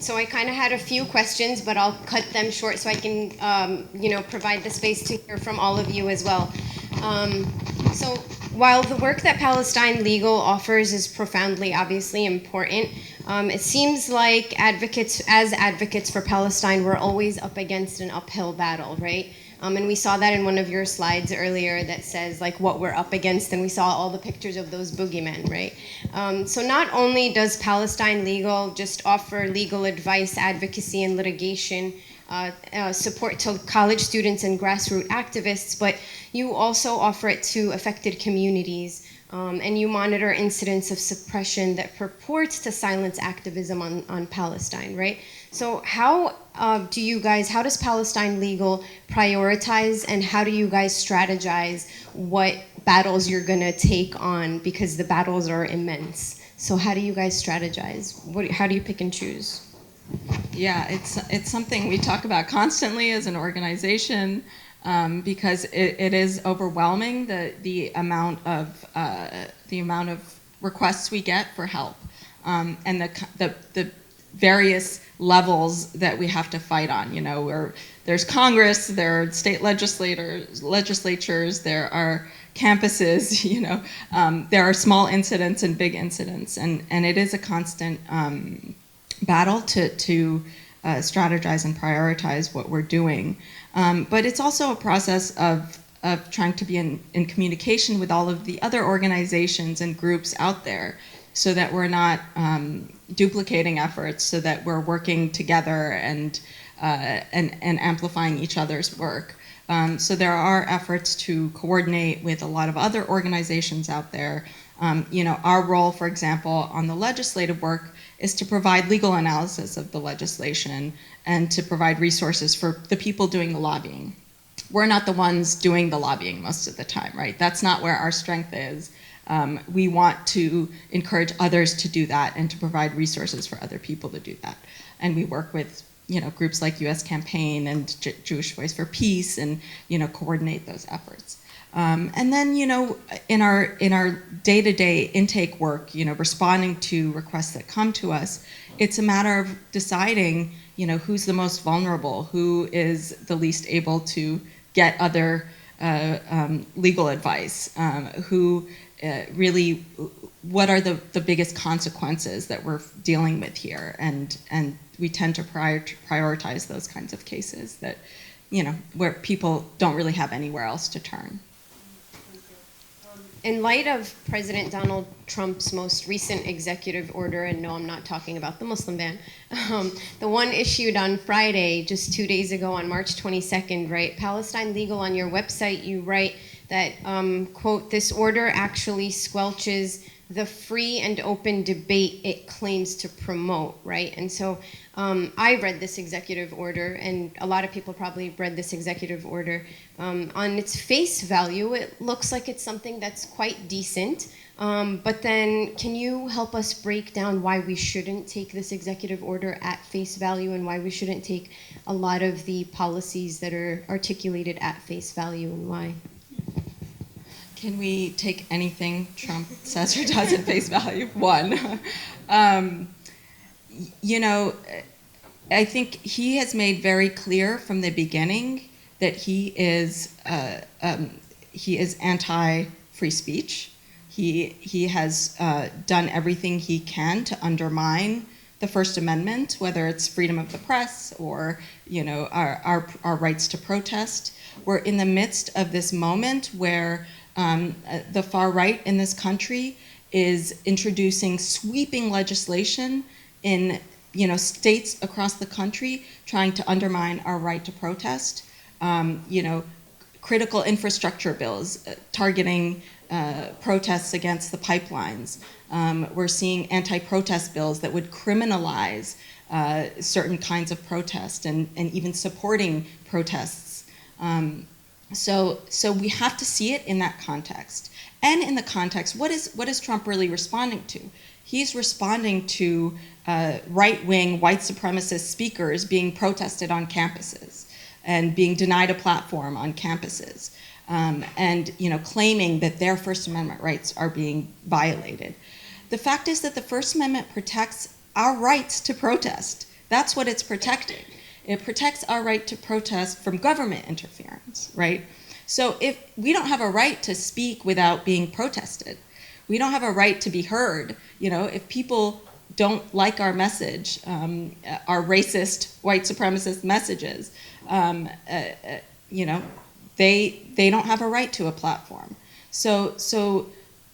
So I kind of had a few questions, but I'll cut them short so I can, provide the space to hear from all of you as well. So while the work that Palestine Legal offers is profoundly, obviously important, it seems like as advocates for Palestine, we're always up against an uphill battle, right? And we saw that in one of your slides earlier that says like what we're up against, and we saw all the pictures of those boogeymen, right? So not only does Palestine Legal just offer legal advice, advocacy, and litigation support to college students and grassroots activists, but you also offer it to affected communities. And you monitor incidents of suppression that purports to silence activism on Palestine, right? So how does Palestine Legal prioritize, and how do you guys strategize what battles you're gonna take on, because the battles are immense? So how do you guys strategize? How do you pick and choose? Yeah, it's something we talk about constantly as an organization. Because it is overwhelming, the amount of requests we get for help, and the various levels that we have to fight on. You know, where there's Congress, there are state legislatures, there are campuses. You know, there are small incidents and big incidents, and it is a constant battle to strategize and prioritize what we're doing. But it's also a process of trying to be in communication with all of the other organizations and groups out there, so that we're not duplicating efforts, so that we're working together and amplifying each other's work. So there are efforts to coordinate with a lot of other organizations out there. You know, our role, for example, on the legislative work is to provide legal analysis of the legislation and to provide resources for the people doing the lobbying. We're not the ones doing the lobbying most of the time, right? That's not where our strength is. We want to encourage others to do that and to provide resources for other people to do that. And we work with, you know, groups like US Campaign and Jewish Voice for Peace, and, you know, coordinate those efforts. And then, you know, in our day-to-day intake work, you know, responding to requests that come to us, it's a matter of deciding, you know, who's the most vulnerable, who is the least able to get other legal advice, really, what are the biggest consequences that we're dealing with here, and we tend to prioritize those kinds of cases that, you know, where people don't really have anywhere else to turn. In light of President Donald Trump's most recent executive order, and no, I'm not talking about the Muslim ban, the one issued on Friday, just 2 days ago on March 22nd, right? Palestine Legal, on your website, you write that, quote, this order actually squelches the free and open debate it claims to promote, right? And so I read this executive order, and a lot of people probably read this executive order. On its face value, it looks like it's something that's quite decent. But then can you help us break down why we shouldn't take this executive order at face value, and why we shouldn't take a lot of the policies that are articulated at face value, and why? Can we take anything Trump says or does at face value? One. You know, I think he has made very clear from the beginning that he is anti-free speech. He has done everything he can to undermine the First Amendment, whether it's freedom of the press or, you know, our rights to protest. We're in the midst of this moment where the far right in this country is introducing sweeping legislation in, you know, states across the country, trying to undermine our right to protest. You know, critical infrastructure bills targeting protests against the pipelines. We're seeing anti-protest bills that would criminalize certain kinds of protest, and even supporting protests. So we have to see it in that context. And in the context, what is Trump really responding to? He's responding to right-wing white supremacist speakers being protested on campuses and being denied a platform on campuses, and, you know, claiming that their First Amendment rights are being violated. The fact is that the First Amendment protects our rights to protest. That's what it's protecting. It protects our right to protest from government interference, right? So if we don't have a right to speak without being protested, we don't have a right to be heard. If people don't like our message, our racist, white supremacist messages, they don't have a right to a platform. So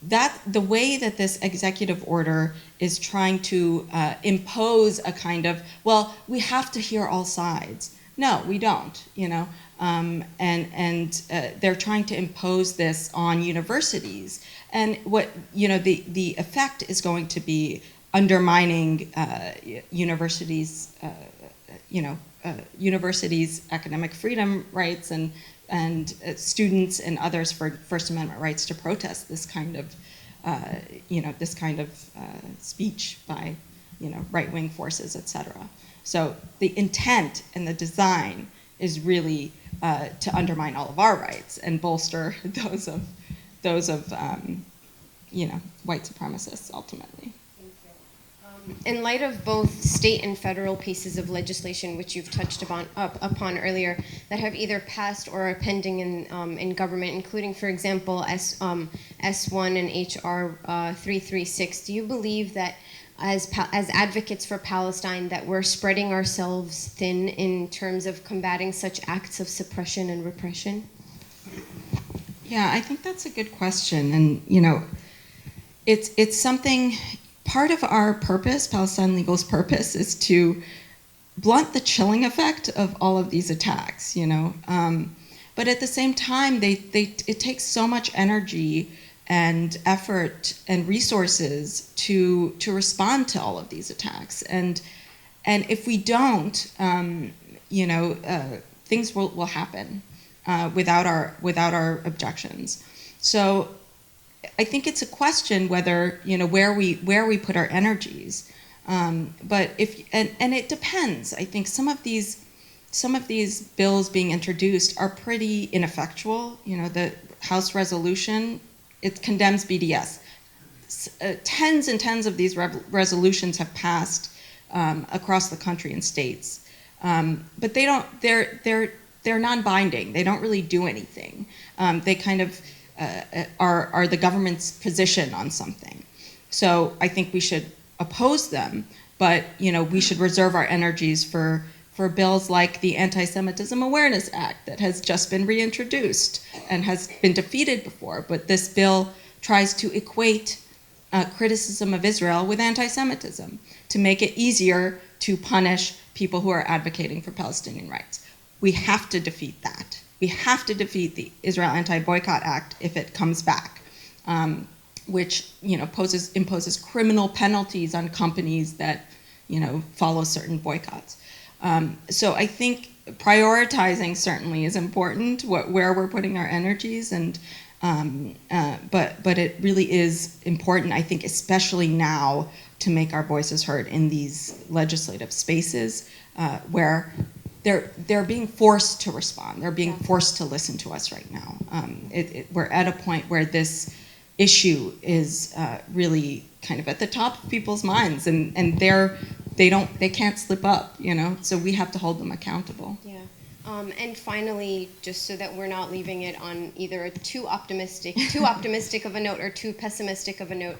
that the way that this executive order is trying to impose a kind of, well, we have to hear all sides. No, we don't. They're trying to impose this on universities, and what the effect is going to be undermining universities' academic freedom rights and students and others for First Amendment rights to protest this kind of speech by right-wing forces, etc. So the intent and the design is really to undermine all of our rights and bolster those of white supremacists ultimately. In light of both state and federal pieces of legislation, which you've touched upon earlier, that have either passed or are pending in government, including, for example, S1 and HR 336, do you believe that as advocates for Palestine that we're spreading ourselves thin in terms of combating such acts of suppression and repression? Yeah, I think that's a good question, and it's something. Part of our purpose, Palestine Legal's purpose, is to blunt the chilling effect of all of these attacks, But at the same time, it takes so much energy and effort and resources to respond to all of these attacks, and if we don't, things will happen without our objections. So I think it's a question whether where we put our energies, but it depends. I think some of these bills being introduced are pretty ineffectual. The House resolution, it condemns BDS. Tens and tens of these resolutions have passed across the country in states, but they're non-binding. They don't really do anything. They kind of are the government's position on something. So I think we should oppose them, but we should reserve our energies for bills like the Anti-Semitism Awareness Act that has just been reintroduced and has been defeated before. But this bill tries to equate criticism of Israel with anti-Semitism to make it easier to punish people who are advocating for Palestinian rights. We have to defeat that. We have to defeat the Israel Anti-Boycott Act if it comes back, which imposes criminal penalties on companies that follow certain boycotts. So I think prioritizing certainly is important, where we're putting our energies, and but it really is important, I think, especially now, to make our voices heard in these legislative spaces where they're being forced to respond. They're being forced to listen to us right now. We're at a point where this issue is really kind of at the top of people's minds, and they can't slip up, So we have to hold them accountable. Yeah. And finally, just so that we're not leaving it on either a too optimistic of a note or too pessimistic of a note,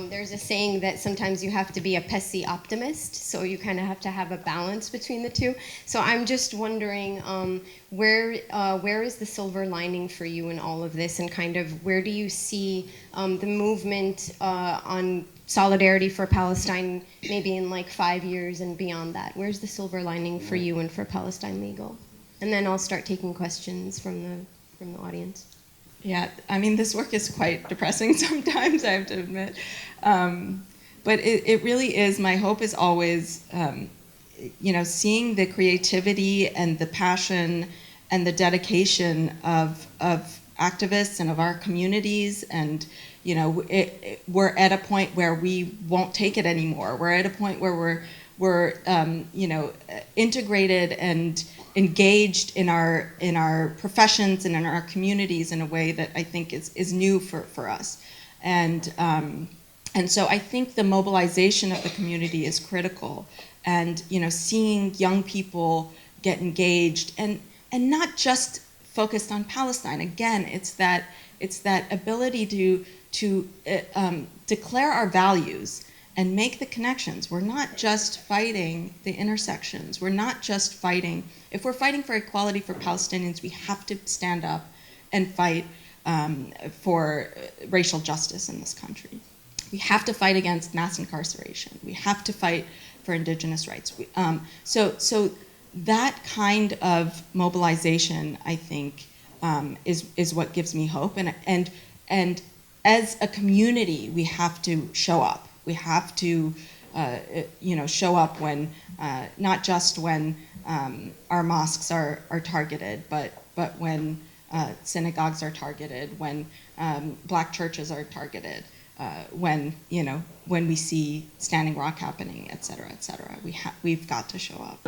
there's a saying that sometimes you have to be a PACC optimist, so you kind of have to have a balance between the two. So I'm just wondering, where is the silver lining for you in all of this, and kind of where do you see the movement on solidarity for Palestine maybe in like 5 years and beyond that? Where's the silver lining for you and for Palestine Legal? And then I'll start taking questions from the audience. Yeah, I mean, this work is quite depressing sometimes, I have to admit. But it really is, my hope is always, seeing the creativity and the passion and the dedication of activists and of our communities, and we're at a point where we won't take it anymore. We're at a point where we're integrated and engaged in our professions and in our communities in a way that I think is new for us, and so I think the mobilization of the community is critical, and seeing young people get engaged, and not just focused on Palestine. Again, it's that ability to declare our values and make the connections. We're not just fighting the intersections. We're not just fighting. If we're fighting for equality for Palestinians, we have to stand up and fight for racial justice in this country. We have to fight against mass incarceration. We have to fight for indigenous rights. So that kind of mobilization, I think, is what gives me hope. And as a community, we have to show up. We have to, show up when, not just when our mosques are targeted, but when synagogues are targeted, when black churches are targeted, when we see Standing Rock happening, et cetera, et cetera. We've got to show up.